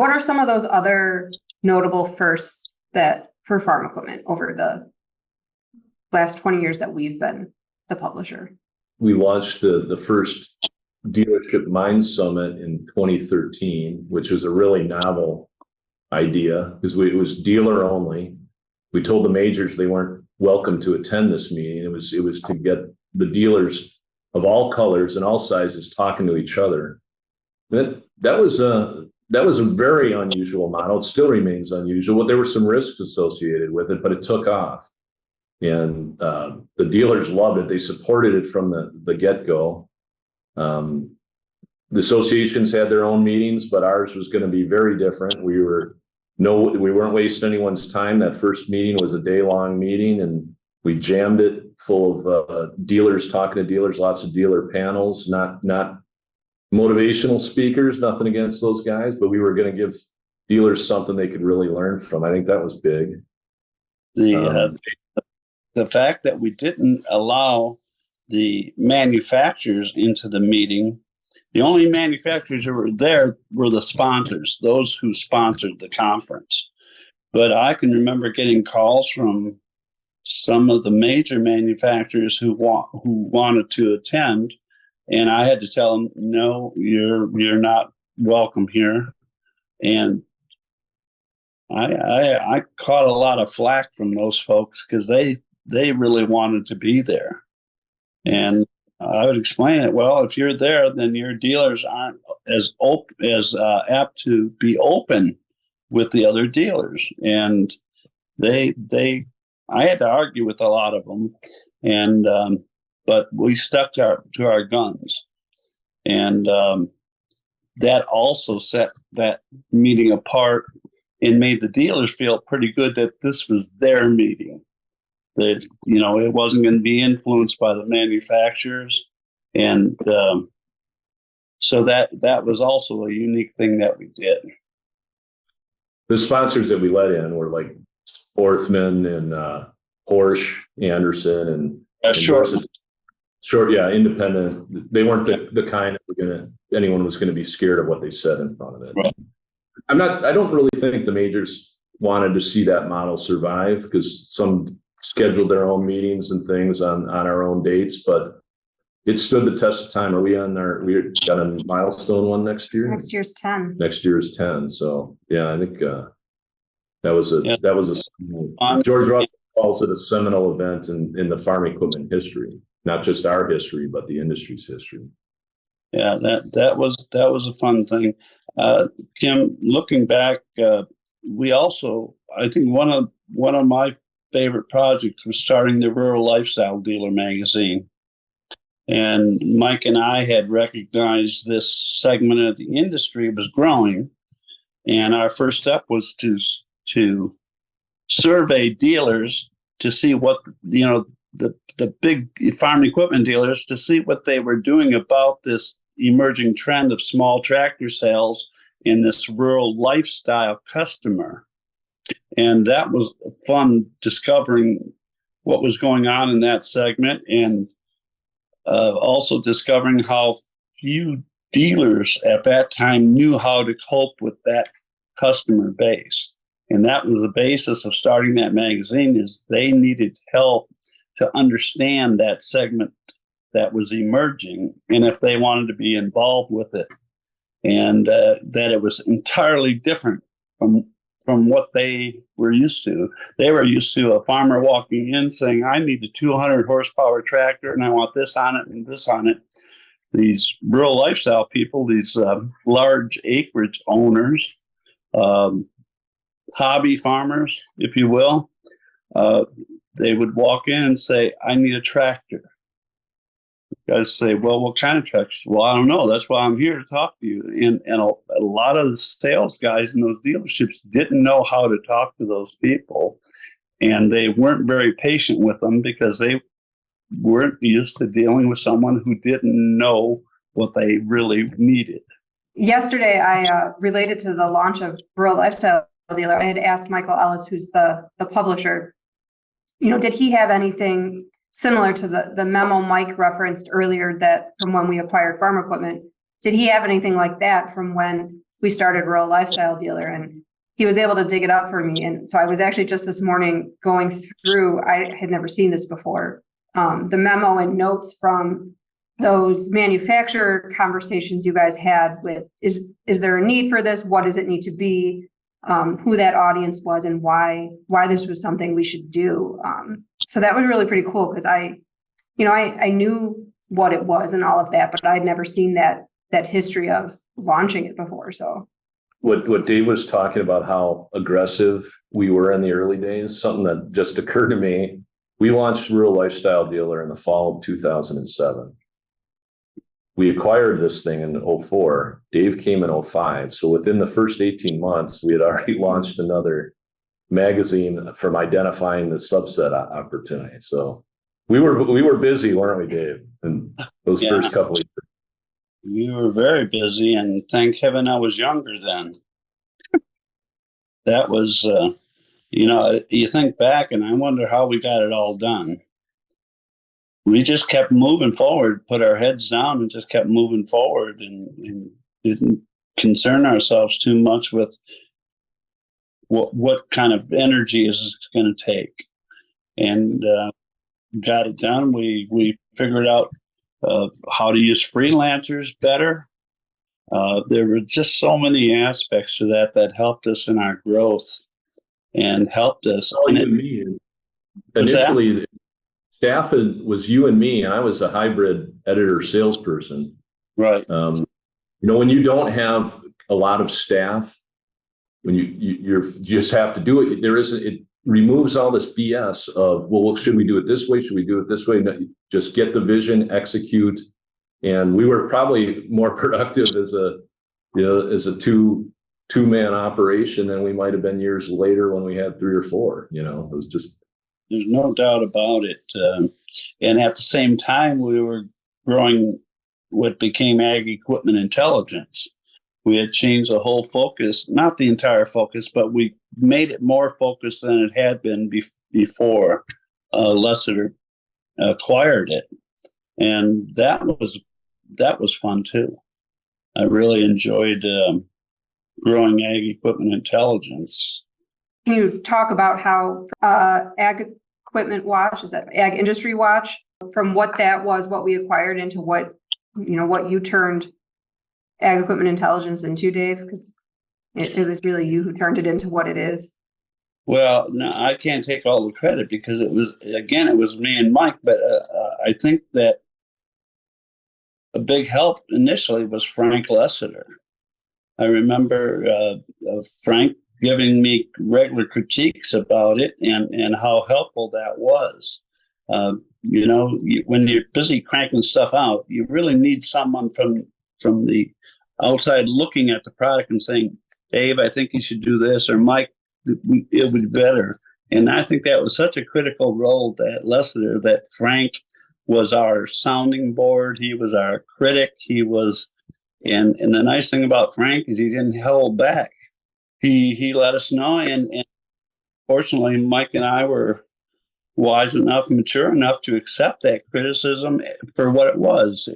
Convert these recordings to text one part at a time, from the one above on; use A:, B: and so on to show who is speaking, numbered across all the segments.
A: what are some of those other notable firsts that for farm equipment over the last 20 years that we've been the publisher?
B: We launched the first dealership mind summit in 2013, which was a really novel idea because it was dealer only. We told the majors they weren't welcome to attend this meeting. It was to get the dealers of all colors and all sizes talking to each other. That was a very unusual model. It still remains unusual. There were some risks associated with it, but it took off. And the dealers loved it. They supported it from the get-go. The associations had their own meetings, but ours was going to be very different. We weren't wasting anyone's time. That first meeting was a day-long meeting, and we jammed it full of dealers talking to dealers, lots of dealer panels, not motivational speakers, nothing against those guys, but we were going to give dealers something they could really learn from. I think that was big.
C: The fact that we didn't allow the manufacturers into the meeting, the only manufacturers who were there were the sponsors, those who sponsored the conference. But I can remember getting calls from some of the major manufacturers who wanted to attend, and I had to tell them, no, you're not welcome here. And I caught a lot of flack from those folks because they really wanted to be there. And I would explain it. Well, if you're there, then your dealers aren't as apt to be open with the other dealers. And I had to argue with a lot of them, and but we stuck to our guns, and that also set that meeting apart and made the dealers feel pretty good that this was their meeting. That it wasn't going to be influenced by the manufacturers, and so that was also a unique thing that we did.
B: The sponsors that we let in were like Orthman and Porsche, Anderson, and Short, yeah, independent. They weren't the kind that anyone was going to be scared of what they said in front of it.
C: Right.
B: I don't really think the majors wanted to see that model survive because some scheduled their own meetings and things on our own dates, but it stood the test of time. We got a milestone one next year?
A: Next year's 10.
B: Next year is 10. So yeah, I think that was George Russell calls it a seminal event in the farm equipment history, not just our history, but the industry's history.
C: Yeah, that was a fun thing. Kim, looking back, we also, I think one of my favorite projects was starting the Rural Lifestyle Dealer magazine. And Mike and I had recognized this segment of the industry was growing. And our first step was to survey dealers to see what, the big farm equipment dealers, to see what they were doing about this emerging trend of small tractor sales in this rural lifestyle customer. And that was fun discovering what was going on in that segment, and also discovering how few dealers at that time knew how to cope with that customer base. And that was the basis of starting that magazine, is they needed help to understand that segment that was emerging, and if they wanted to be involved with it, and that it was entirely different from what they were used to. They were used to a farmer walking in saying, I need a 200 horsepower tractor and I want this on it and this on it. These rural lifestyle people, these large acreage owners, hobby farmers, if you will, they would walk in and say, I need a tractor. Guys say, well, what kind of tractors? Well, I don't know. That's why I'm here to talk to you. And a lot of the sales guys in those dealerships didn't know how to talk to those people. And they weren't very patient with them because they weren't used to dealing with someone who didn't know what they really needed.
A: Yesterday, I related to the launch of Rural Lifestyle Dealer. I had asked Michael Ellis, who's the publisher, did he have anything similar to the memo Mike referenced earlier, that from when we acquired farm equipment, did he have anything like that from when we started Rural Lifestyle Dealer, and he was able to dig it up for me. And so I was actually just this morning going through, I had never seen this before, the memo and notes from those manufacturer conversations you guys had with, is there a need for this? What does it need to be? Who that audience was and why this was something we should do. So that was really pretty cool, because I knew what it was and all of that, but I'd never seen that history of launching it before. So
B: what Dave was talking about, how aggressive we were in the early days, something that just occurred to me. We launched Rural Lifestyle Dealer in the fall of 2007. We acquired this thing in 2004. Dave came in 2005. So within the first 18 months, we had already launched another magazine from identifying the subset opportunity. So we were busy, weren't we, Dave? And those first couple of years.
C: We were very busy, and thank heaven I was younger then. That was, you think back and I wonder how we got it all done. We just kept moving forward, put our heads down and just kept moving forward, and didn't concern ourselves too much with what kind of energy is it going to take. And got it done. We figured out how to use freelancers better. There were just so many aspects to that helped us in our growth and helped us.
B: Oh, you and me. Initially, staff was you and me, and I was a hybrid editor salesperson.
C: Right.
B: When you don't have a lot of staff, when you just have to do it, it removes all this BS of, well, should we do it this way? Should we do it this way? No, just get the vision, execute. And we were probably more productive as a two-man operation than we might have been years later when we had 3 or 4. It was just.
C: There's no doubt about it. And at the same time, we were growing what became Ag Equipment Intelligence. We had changed the whole focus, not the entire focus, but we made it more focused than it had been before Lessiter acquired it. And that was fun too. I really enjoyed growing Ag Equipment Intelligence.
A: Can you talk about how Ag Equipment Watch, is that Ag Industry Watch, from what that was, what we acquired, into what you turned Ag Equipment Intelligence into, Dave? Because it was really you who turned it into what it is.
C: Well, no, I can't take all the credit because it was me and Mike, but I think that a big help initially was Frank Lessiter. I remember Frank giving me regular critiques about it and how helpful that was. When you're busy cranking stuff out, you really need someone from the outside looking at the product and saying, Dave, I think you should do this, or Mike, it would be better. And I think that was such a critical role that Lessiter, that Frank was our sounding board. He was our critic. He was, and the nice thing about Frank is he didn't hold back. He let us know, and fortunately, Mike and I were wise enough, mature enough to accept that criticism for what it was.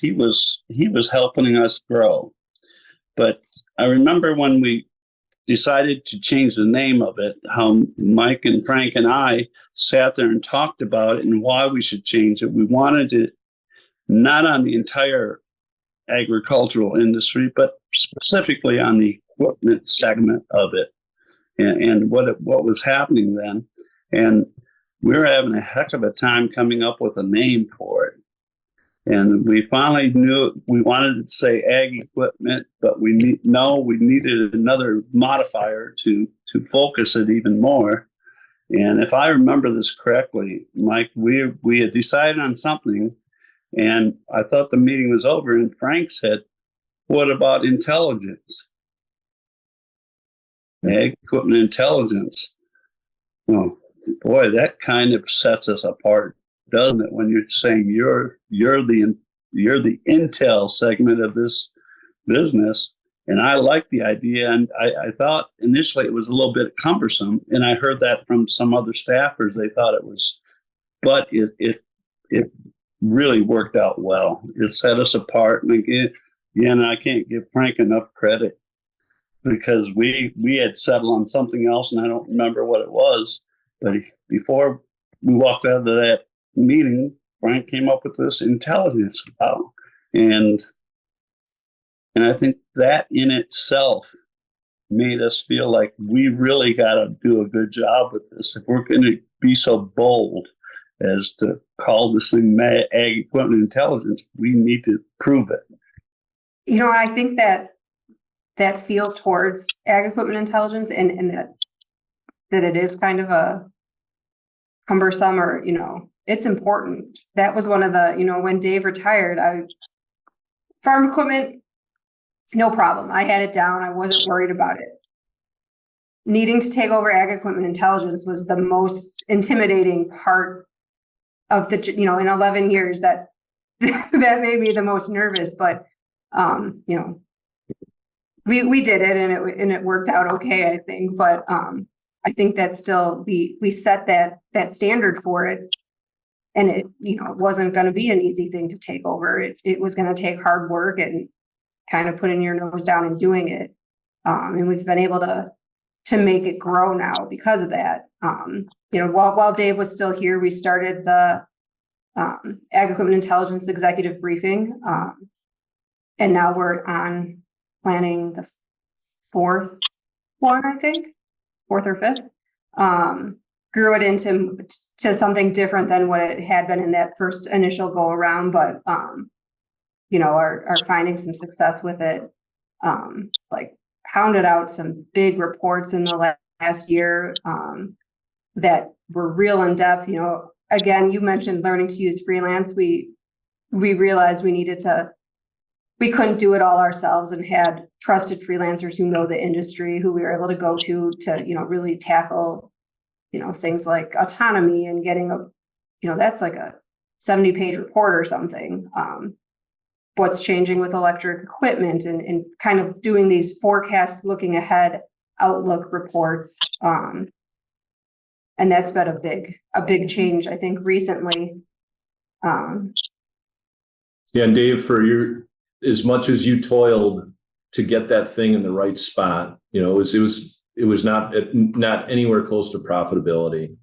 C: He was helping us grow. But I remember when we decided to change the name of it, how Mike and Frank and I sat there and talked about it and why we should change it. We wanted it not on the entire agricultural industry, but specifically on the equipment segment of it and what was happening then. And we were having a heck of a time coming up with a name for it. And we finally knew we wanted to say Ag Equipment, but we needed another modifier to focus it even more. And if I remember this correctly, Mike, we had decided on something, and I thought the meeting was over, and Frank said, "What about intelligence? Ag Equipment Intelligence." Oh boy, that kind of sets us apart, doesn't it? When you're saying you're the intel segment of this business. And I like the idea. And I thought initially it was a little bit cumbersome. And I heard that from some other staffers. They thought it was, but it really worked out well. It set us apart. And again, I can't give Frank enough credit. because we had settled on something else, and I don't remember what it was. But before we walked out of that meeting, Frank came up with this intelligence about, and I think that in itself made us feel like we really got to do a good job with this. If we're going to be so bold as to call this thing ag equipment intelligence, we need to prove it.
A: You know, I think that feel towards ag equipment intelligence and that it is kind of a cumbersome, or, you know, it's important. That was one of the, you know, when Dave retired, farm equipment, no problem. I had it down. I wasn't worried about it. Needing to take over ag equipment intelligence was the most intimidating part of the, you know, in 11 years that made me the most nervous. But, you know, we did it, and it worked out okay, I think. But I think that still we set that standard for it, and it, you know, it wasn't going to be an easy thing to take over. It was going to take hard work and kind of putting your nose down and doing it. And we've been able to make it grow now because of that. You know, while Dave was still here, we started the Ag Equipment Intelligence Executive Briefing. And now we're on planning the fourth one, I think, fourth or fifth. Grew it into something different than what it had been in that first initial go around, but you know, are finding some success with it. Like pounded out some big reports in the last year that were real in depth. You know, again, you mentioned learning to use freelance. We realized we couldn't do it all ourselves, and had trusted freelancers who know the industry, who we were able to go to, you know, really tackle, you know, things like autonomy and getting you know, that's like a 70-page report or something. What's changing with electric equipment, and kind of doing these forecast looking ahead outlook reports. And that's been a big change, I think, recently.
B: Yeah, and Dave, as much as you toiled to get that thing in the right spot, you know, it was not anywhere close to profitability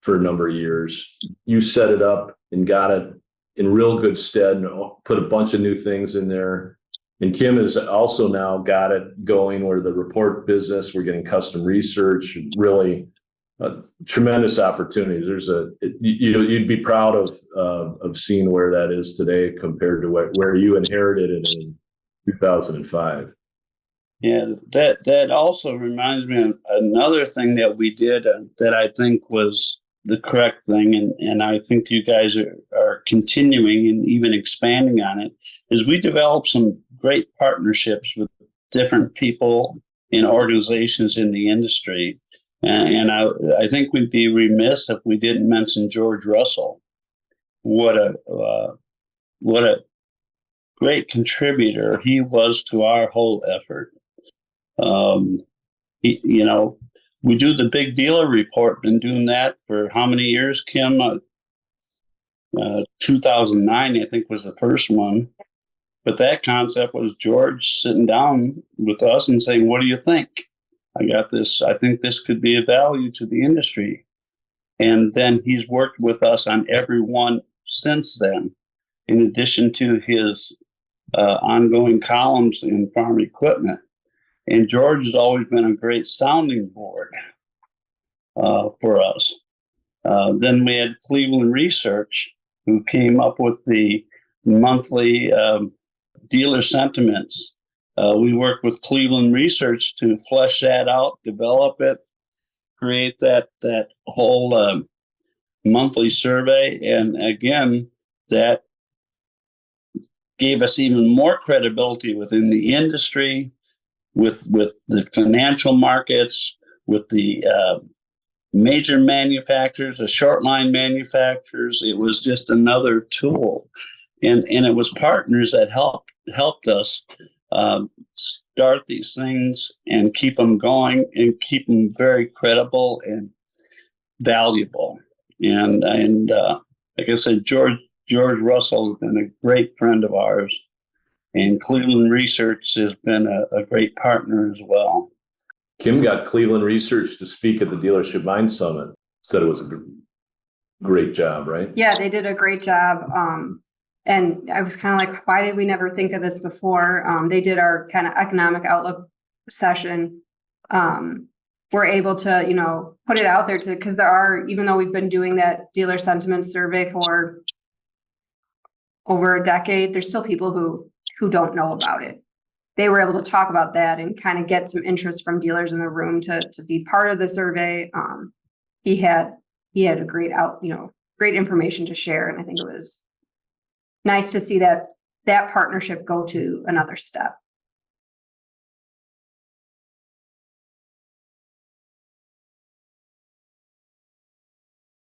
B: for a number of years. You set it up and got it in real good stead, and put a bunch of new things in there. And Kim has also now got it going where the report business, we're getting custom research, really tremendous opportunities. You'd be proud of seeing where that is today compared to where you inherited it in 2005.
C: Yeah, that also reminds me of another thing that we did that I think was the correct thing, and I think you guys are continuing and even expanding on it, is we developed some great partnerships with different people and organizations in the industry. And I think we'd be remiss if we didn't mention George Russell. What a great contributor he was to our whole effort. You know, we do the big dealer report, been doing that for how many years, Kim? 2009, I think, was the first one. But that concept was George sitting down with us and saying, what do you think? I got this. I think this could be of value to the industry. And then he's worked with us on every one since then, in addition to his ongoing columns in Farm Equipment. And George has always been a great sounding board for us. Then we had Cleveland Research, who came up with the monthly dealer sentiments. We worked with Cleveland Research to flesh that out, develop it, create that whole monthly survey. And again, that gave us even more credibility within the industry, with the financial markets, with the major manufacturers, the short line manufacturers. It was just another tool. And it was partners that helped us start these things and keep them going and keep them very credible and valuable. And like I said, George Russell has been a great friend of ours. And Cleveland Research has been a great partner as well.
B: Kim got Cleveland Research to speak at the Dealership Mind Summit. Said it was a great job, right?
A: Yeah, they did a great job. And I was kind of like, why did we never think of this before? They did our kind of economic outlook session. We're able to, you know, put it out there to, because there are, even though we've been doing that dealer sentiment survey for over a decade, there's still people who don't know about it. They were able to talk about that and kind of get some interest from dealers in the room to be part of the survey. He had a great great information to share. And I think it was nice to see that partnership go to another step.